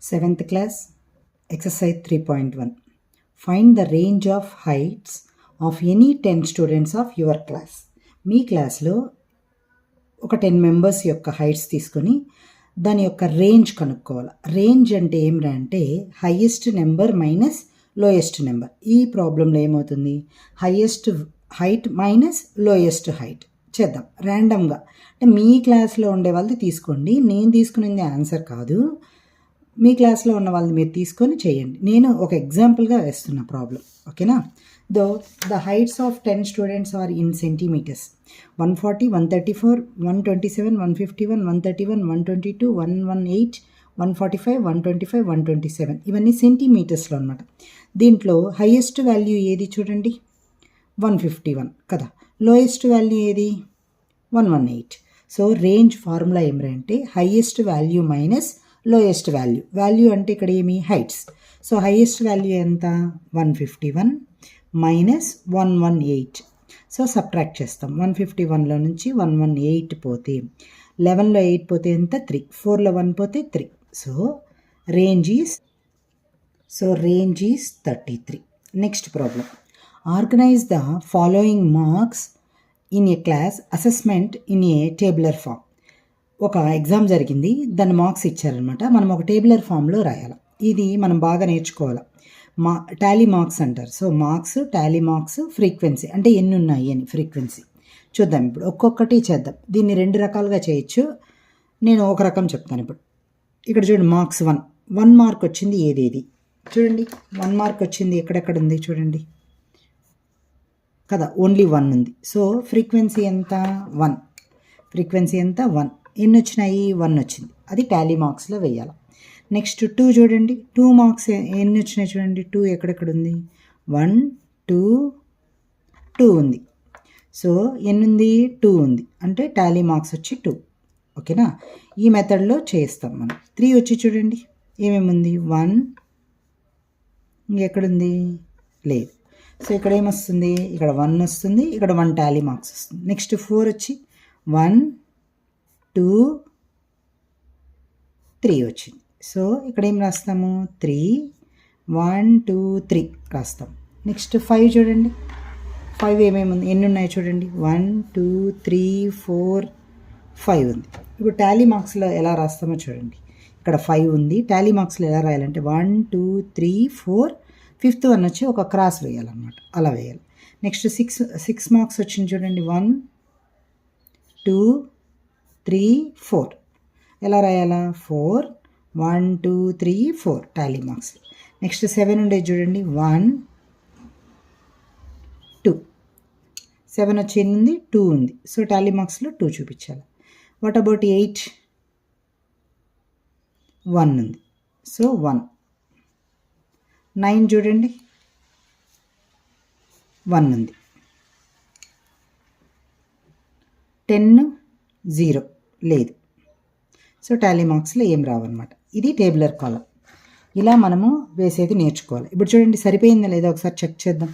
7th class, exercise 3.1. Find the range of heights of any 10 students of your class. మీ క్లాస్లో ఒక 10 members యొక్క heights తీసుకొని దాని యొక్క రేంజ్ కనుక్కోవాలి. రేంజ్ అంటే ఏమిరా అంటే highest number minus lowest number. ఈ ప్రాబ్లంలో ఏమవుతుంది, highest height minus lowest height చేద్దాం ర్యాండమ్గా. అంటే మీ క్లాస్లో ఉండే వాళ్ళది తీసుకోండి, నేను తీసుకునేది ఆన్సర్ కాదు. మీ క్లాస్లో ఉన్న వాళ్ళని మీరు తీసుకొని చేయండి. నేను ఒక ఎగ్జాంపుల్గా వేస్తున్న ప్రాబ్లం, ఓకేనా. The heights of 10 students are in centimeters. 140, 134, 127, 151, 131, 122, 118, 145, 125, 127 ఇవన్నీ సెంటీమీటర్స్లో అనమాట. దీంట్లో హైయెస్ట్ వాల్యూ ఏది చూడండి, 151 కదా. లోయెస్ట్ వాల్యూ ఏది, 118. సో రేంజ్ ఫార్ములా ఏమిటంటే highest value minus lowest value. Value అంటే ఇక్కడ ఏమి, హైట్స్. సో హైయెస్ట్ వాల్యూ ఎంత, 151 మైనస్ 118. సో సబ్ట్రాక్ట్ చేస్తాం. 151లో నుంచి 118 పోతే 11లో 8 పోతే ఎంత, 3. 4లో 1 పోతే 3. So range is 33. Next problem. Organize the following marks in a class assessment in a tabular form. ఒక ఎగ్జామ్ జరిగింది, దాని మార్క్స్ ఇచ్చారనమాట. మనం ఒక టేబులర్ ఫామ్లో రాయాలి. ఇది మనం బాగా నేర్చుకోవాలి. టాలీ మార్క్స్ అంటారు. So marks, Tally marks, frequency అంటే ఎన్ని ఉన్నాయి అని ఫ్రీక్వెన్సీ చూద్దాం. ఇప్పుడు ఒక్కొక్కటి చేద్దాం. దీన్ని 2 రకాలుగా చేయొచ్చు. నేను ఒక రకం చెప్తాను ఇప్పుడు. ఇక్కడ చూడండి, మార్క్స్ 1 మార్క్ వచ్చింది ఏదేది చూడండి. 1 మార్క్ వచ్చింది ఎక్కడెక్కడ ఉంది చూడండి కదా, ఓన్లీ 1 ఉంది. సో ఫ్రీక్వెన్సీ ఎంత, 1. ఫ్రీక్వెన్సీ ఎంత, 1. ఎన్ని వచ్చినాయి, 1 వచ్చింది. అది టాలీ మార్క్స్లో వేయాలి. నెక్స్ట్ 2 చూడండి, 2 మార్క్స్ ఎన్ని వచ్చినాయి చూడండి. 2 ఎక్కడెక్కడ ఉంది, 1, 2, 2 ఉంది. సో ఎన్ని ఉంది, 2 ఉంది. అంటే టాలీ మార్క్స్ వచ్చి 2, ఓకేనా. ఈ మెథడ్లో చేస్తాం మనం. 3 వచ్చి చూడండి ఏమేమి ఉంది, 1 ఎక్కడుంది, లేదు. సో ఇక్కడ ఏమొస్తుంది, ఇక్కడ 1 వస్తుంది, ఇక్కడ 1 టాలీ మార్క్స్ వస్తుంది. నెక్స్ట్ 4 వచ్చి 1, 2, 3 వచ్చింది. సో ఇక్కడ ఏం రాస్తాము, 3, 1, 2, 3 రాస్తాం. నెక్స్ట్ 5 చూడండి, 5 ఏమేమి ఉంది, ఎన్ని ఉన్నాయి చూడండి, 1, 2, 3, 4, 5 ఉంది. ఇప్పుడు టాలీ మార్క్స్లో ఎలా రాస్తామో చూడండి. ఇక్కడ 5 ఉంది. టాలీ మార్క్స్లో ఎలా రాయాలంటే 1, 2, 3, 4, 5th 1 వచ్చి ఒక క్రాస్ వేయాలన్నమాట, అలా వేయాలి. నెక్స్ట్ 6 మార్క్స్ వచ్చింది చూడండి, 1, 2, 3, 4 ఎలా రాయాలా, 4, 1, 2, 3, 4 టాలీ మార్క్స్. నెక్స్ట్ 7 ఉండేది చూడండి, 1, 2. 7 వచ్చి ఉంది, 2 ఉంది. సో టాలీ మార్క్స్లో 2 చూపించాలి. వాట్ అబౌట్ 8, 1 ఉంది. సో 1. 9 చూడండి, 1 ఉంది. 10, 0 లేదు. సో టాలీ మార్క్స్లో ఏం రావన్నమాట. ఇది టేబులర్ కాలం. ఇలా మనము వేసేది నేర్చుకోవాలి. ఇప్పుడు చూడండి సరిపోయిందా లేదా ఒకసారి చెక్ చేద్దాం.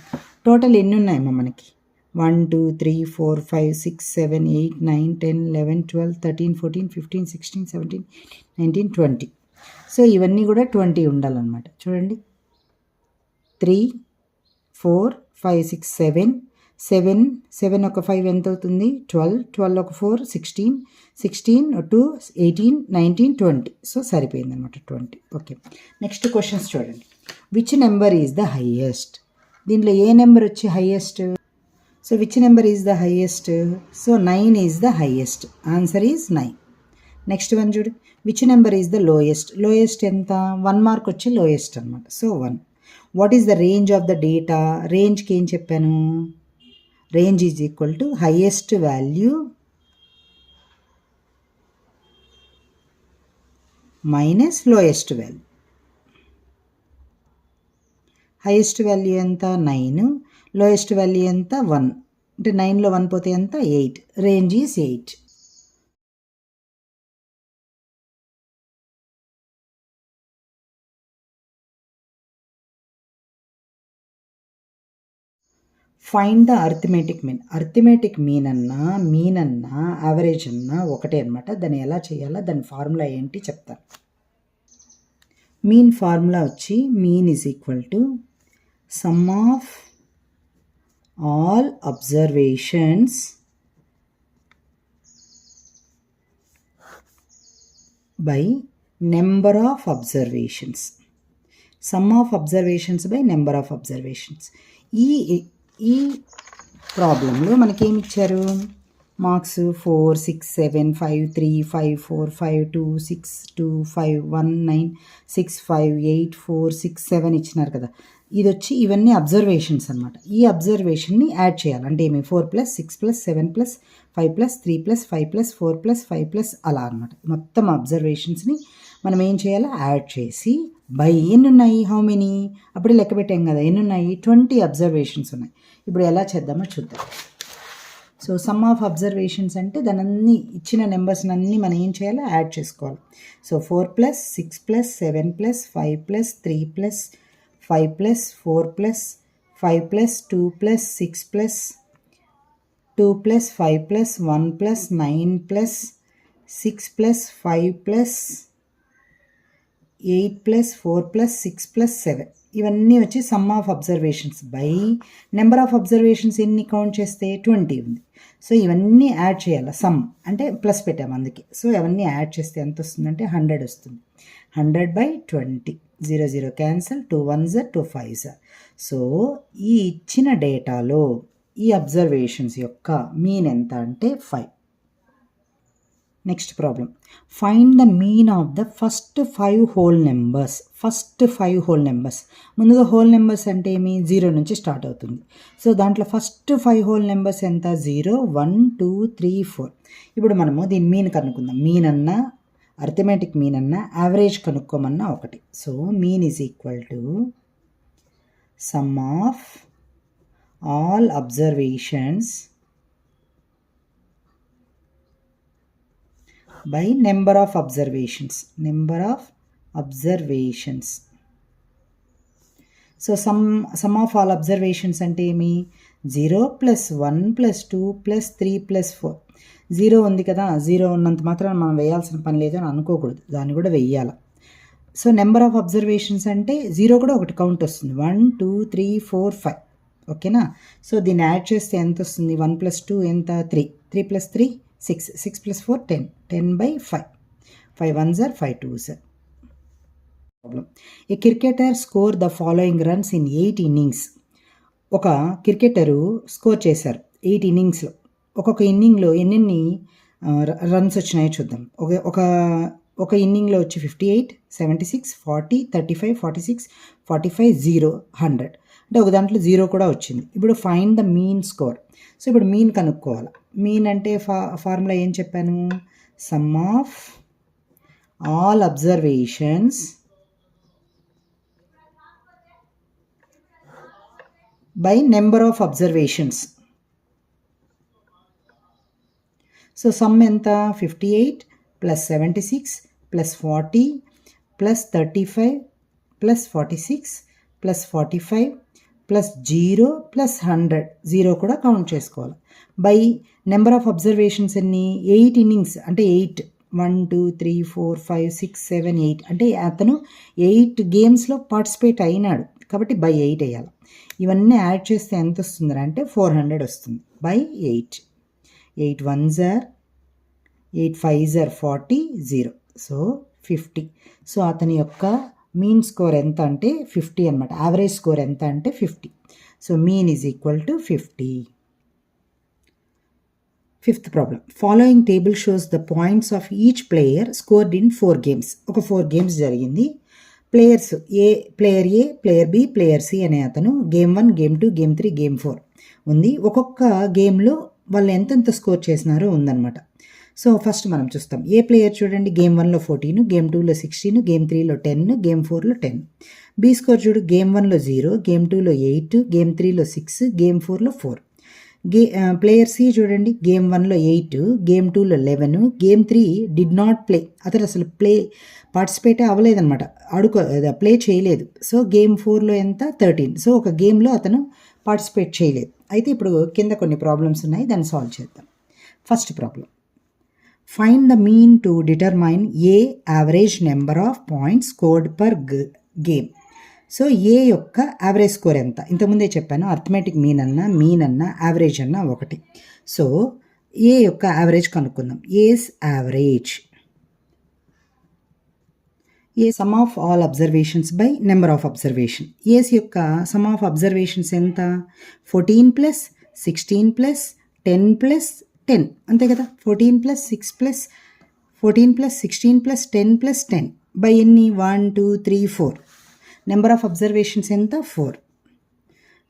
టోటల్ ఎన్ని ఉన్నాయమ్మా మనకి, 1, 2, 3, 4, 5, 6, 7, 8, 9, 10, 11, 12, 13, 14, 15, 16, 17, 19, 20. సో ఇవన్నీ కూడా 20 ఉండాలన్నమాట. చూడండి 3, 4, 5, 6, 7 ఒక 5 ఎంత అవుతుంది, 12 ఒక 4, 16 2, 18, 19, 20. సో సరిపోయింది అనమాట 20. ఓకే. నెక్స్ట్ క్వశ్చన్స్ చూడండి. Which number is the highest. దీంట్లో ఏ నెంబర్ వచ్చి highest. So which number is the highest. So 9 is the highest. Answer is 9. Next one చూడు, which number is the lowest. Lowest ఎంత, 1 mark వచ్చి lowest అనమాట. So 1. What is the range of the data. రేంజ్కి ఏం చెప్పాను, range is equal to highest value minus lowest value. Highest value ఎంత, 9. Lowest value ఎంత, 1. అంటే 9లో 1 పోతే ఎంత, 8. Range is 8. Find the arithmetic mean. Arithmetic mean అన్నా యావరేజ్ అన్నా ఒకటే అనమాట. దాన్ని ఎలా చేయాలో దాని ఫార్ములా ఏంటి చెప్తాను. మీన్ ఫార్ములా వచ్చి mean is equal to some of all observations by number of observations. Sum of observations by number of observations. ఈ ప్రాబ్లంలో మనకేమి ఇచ్చారు? మార్క్స్ 4, 6, 7, 5, 3, 5, 4, 5, 2, 6, 2, 5, 1, 9, 6, 5, 8, 4, 6, 7 ఇచ్చినారు కదా. ఇది వచ్చి ఇవన్నీ అబ్జర్వేషన్స్ అనమాట. ఈ అబ్జర్వేషన్ని యాడ్ చేయాలి. అంటే ఏమి 4 + 6 + 7 + 5 + 3 + 5 + 4 + 5 అలా అనమాట. మొత్తం అబ్జర్వేషన్స్ని మనం ఏం చేయాలి? యాడ్ చేసి బై ఎన్ని ఉన్నాయి? How many? అప్పుడే లెక్క పెట్టాం కదా, ఎన్ని ఉన్నాయి? 20 అబ్జర్వేషన్స్ ఉన్నాయి. ఇప్పుడు ఎలా చేద్దామో చూద్దాం. సో సమ్ ఆఫ్ అబ్జర్వేషన్స్ అంటే దాని అన్ని ఇచ్చిన నెంబర్స్ని అన్నీ మనం ఏం చేయాలి? యాడ్ చేసుకోవాలి. సో 4 + 6 + 7 + 5 + 3 + 5 + 4 + 5 + 2 + 6 + 2 + 5 + 1 + 9 + 6 + 5 + 8 + 4 + 6 + 7 ఇవన్నీ వచ్చి some of observations by number of observations ఎన్ని కౌంట్ చేస్తే 20 ఉంది. సో ఇవన్నీ యాడ్ చేయాలి. సమ్ అంటే ప్లస్ పెట్టాము అందుకే. సో అవన్నీ యాడ్ చేస్తే ఎంత వస్తుందంటే 100 వస్తుంది. 100/20. 0 0 క్యాన్సల్, 2 1s 2 5s. సో ఈ ఇచ్చిన డేటాలో ఈ అబ్జర్వేషన్స్ యొక్క మీన్ ఎంత అంటే 5. Next problem, find the mean of the first 5 whole numbers. First 5 whole numbers, ముందుగా హోల్ నెంబర్స్ అంటే ఏమి? 0 నుంచి స్టార్ట్ అవుతుంది. సో దాంట్లో ఫస్ట్ 5 హోల్ నెంబర్స్ ఎంత? 0 1 2 3 4. ఇప్పుడు మనము దీని మీన్ కనుక్కుందాం. మీన్ అన్నా అర్థమెటిక్ మీన్ అన్నా యావరేజ్ కనుక్కోమన్నా ఒకటి. So mean is equal to some of all observations by number of observations. So sum of all observations అంటే ఏమి? 0 + 1 + 2 + 3 + 4. 0 ఉంది కదా, 0 ఉన్నంత మాత్రం మనం వేయాల్సిన పని లేదు అని అనుకోకూడదు, దాన్ని కూడా వెయ్యాలి. సో నెంబర్ ఆఫ్ అబ్జర్వేషన్స్ అంటే 0 కూడా ఒకటి కౌంట్ వస్తుంది. 1 2 3 4 5. ఓకేనా? సో దీన్ని యాడ్ చేస్తే ఎంత వస్తుంది? 1 + 2 ఎంత? 3. 3 + 3 6. 6 + 4 10. 10/5. 5 1s 5 2s. Problem. A cricketer scored the following runs in 8 innings. ఒక క్రికెటరు స్కోర్ చేశారు 8 ఇన్నింగ్స్లో. ఒక్కొక్క ఇన్నింగ్లో ఎన్ని రన్స్ వచ్చినాయో చూద్దాం. ఒక ఇన్నింగ్లో వచ్చి 58, 76, 40, 35, 46, 45, 0, 100. అంటే ఒక దాంట్లో 0 కూడా వచ్చింది. ఇప్పుడు find the mean score. So ఇప్పుడు మీన్ కనుక్కోవాలి. మీన్ అంటే ఫార్ములా ఏం చెప్పాను? Some of all observations by number of observations. So some ఎంత? 58 + 76 + 40 + 35 + 46 + 45 + 0 + 100. 0 కూడా కౌంట్ చేసుకోవాలి. బై నెంబర్ ఆఫ్ అబ్జర్వేషన్స్ ఎన్ని? 8 ఇన్నింగ్స్ అంటే 8. 1 2 3 4 5 6 7 8 అంటే అతను 8 గేమ్స్లో పార్టిసిపేట్ అయినాడు కాబట్టి బై 8 వేయాలి. ఇవన్నీ యాడ్ చేస్తే ఎంత వస్తుంది అంటే 400 వస్తుంది. By 8. 8 1s 8 5s 40, 0. So 50. So అతని యొక్క మీన్ స్కోర్ ఎంత అంటే 50 అనమాట. యావరేజ్ స్కోర్ ఎంత అంటే 50. So mean is equal to 50. Fifth problem, following table shows the points of each player scored in 4 games. ఒక 4 games జరిగింది. ప్లేయర్ ఏ, ప్లేయర్ బి, ప్లేయర్ సి అనే అతను గేమ్ 1, గేమ్ 2, గేమ్ 3, గేమ్ 4 ఉంది. ఒక్కొక్క గేమ్లో వాళ్ళు ఎంతెంత స్కోర్ చేసినారో ఉందన్నమాట. సో ఫస్ట్ మనం చూస్తాం. ఏ ప్లేయర్ చూడండి, గేమ్ 1లో 14, గేమ్ 2లో 16, గేమ్ 3లో 10, గేమ్ 4లో 10. బి స్కోర్ చూడు, గేమ్ 1లో 0, గేమ్ 2లో 8, గేమ్ 3లో 6, గేమ్ 4లో 4. ప్లేయర్ సి చూడండి, గేమ్ 1లో 8, గేమ్ 2లో 11, గేమ్ 3 డిడ్ నాట్ ప్లే. అతను అసలు పార్టిసిపేట్ అవ్వలేదన్నమాట, ప్లే చేయలేదు. సో గేమ్ 4లో ఎంత? 13. సో ఒక గేమ్లో అతను పార్టిసిపేట్ చేయలేదు. అయితే ఇప్పుడు కింద కొన్ని ప్రాబ్లమ్స్ ఉన్నాయి, దాన్ని సాల్వ్ చేద్దాం. First problem, find the mean to determine a average number of points scored per game. So A యొక్క యావరేజ్ స్కోర్ ఎంత? ఇంతకుముందే చెప్పాను, అర్థమెటిక్ మీన్ అన్నా యావరేజ్ అన్నా ఒకటి. సో ఏ యొక్క యావరేజ్ కనుక్కుందాం. A's average a sum of all observations by number of observation. A's యొక్క సమ్ ఆఫ్ అబ్జర్వేషన్స్ ఎంత? 14 ప్లస్ 16 ప్లస్ 10 ప్లస్ 10 అంతే కదా. 14 plus 6 plus 14 plus 16 plus 10 plus 10 by ఎన్ని? 1 2 3 4. నెంబర్ ఆఫ్ అబ్జర్వేషన్స్ ఎంత? 4.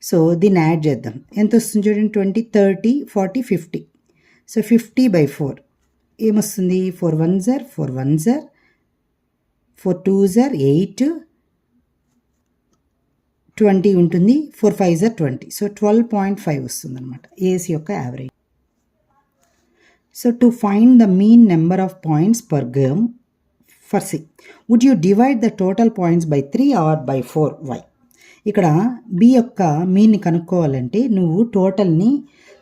సో దీన్ని add చేద్దాం. ఎంత వస్తుంది చూడండి, 20 30 40 50. సో 50 బై 4 ఏమొస్తుంది? 4 1s are 4 1s are 4 2s are 8 20 ఉంటుంది. 4 5s are 20. సో 12.5 వస్తుంది అనమాట ఏస్ యొక్క average. So to find the mean number of points per game for C, would you divide the total points by 3 or by 4? Why? ఇక్కడ B యొక్క మీన్ని కనుక్కోవాలంటే నువ్వు టోటల్ని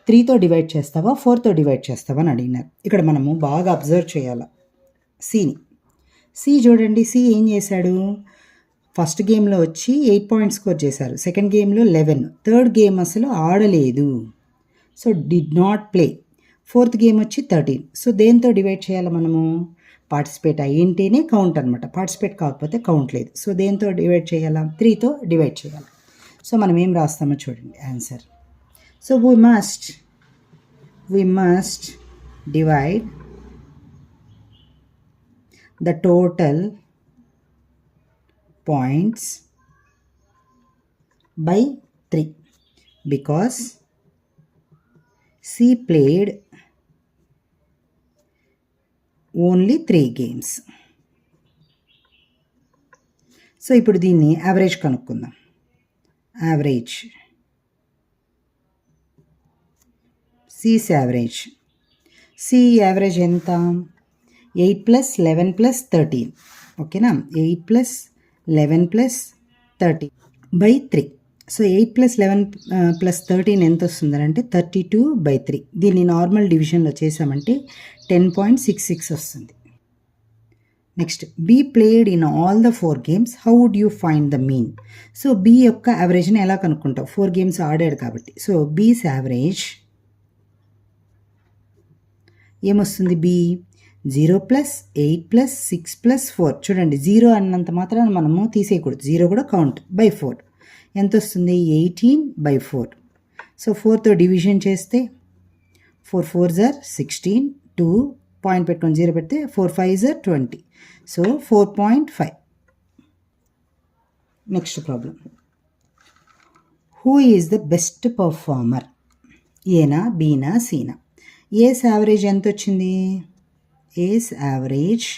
3తో divide చేస్తావా 4తో divide చేస్తావా అని అడిగినారు. ఇక్కడ మనము బాగా అబ్జర్వ్ చేయాలి సిని. సి చూడండి, సి ఏం చేశాడు? ఫస్ట్ గేమ్లో వచ్చి 8 పాయింట్స్ స్కోర్ చేశారు, సెకండ్ గేమ్లో 11, థర్డ్ గేమ్ అసలు ఆడలేదు, so did not play. Fourth game వచ్చి 13. సో దేంతో డివైడ్ చేయాలి మనము? పార్టిసిపేట్ అయ్యింటేనే కౌంట్ అనమాట, పార్టిసిపేట్ కాకపోతే కౌంట్ లేదు. సో దేంతో డివైడ్ చేయాలా? 3తో డివైడ్ చేయాలి. సో మనం ఏం రాస్తామో చూడండి answer. So we must divide the total points by 3 because C played only 3 games. So ఇప్పుడు దీన్ని యావరేజ్ కనుక్కుందాం. Average C's average. C average ఎంత? 8 ప్లస్ 11 ప్లస్ 13. ఓకేనా, 8 plus 11 plus 13 by 3. So 8 plus 11 plus 13 ఎంత వస్తుందంటే 32 బై 3. దీన్ని నార్మల్ డివిజన్లో చేసామంటే 10.66 వస్తుంది. Next, B played in all the 4 games, how would you find the mean? So B యొక్క యావరేజ్ని ఎలా కనుక్కుంటావు? 4 games ఆడాడు కాబట్టి. సో బీస్ యావరేజ్ ఏమొస్తుంది? B 0 plus 8 plus 6 plus 4. చూడండి, 0 అన్నంత మాత్రాన మనము తీసేయకూడదు, 0 కూడా కౌంట్. బై 4 ఎంత వస్తుంది? 18 బై 4. సో 4తో డివిజన్ చేస్తే 4 4s are 16, 2 పాయింట్ పెట్టుకొని 0 పెడితే 4 5s are 20. So 4.5. Next problem, who is the best performer? ఏనా, బీనా, సీనా? ఏస్ యావరేజ్ ఎంత వచ్చింది? ఏస్ యావరేజ్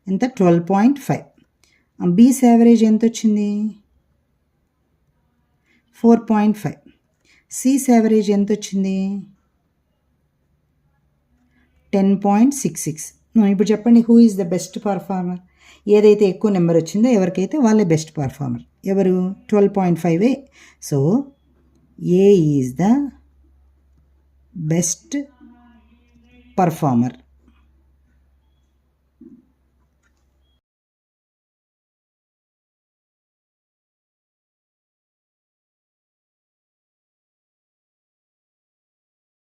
ఎంత? 12.5. బీస్ యావరేజ్ ఎంత వచ్చింది? 4.5. సిస్ యావరేజ్ ఎంత వచ్చింది? 10.66. ఇప్పుడు చెప్పండి, who is the best performer? ఏదైతే ఎక్కువ నెంబర్ వచ్చిందో ఎవరికైతే వాళ్ళే బెస్ట్ పర్ఫార్మర్. ఎవరు? 12.5. So A is the best performer.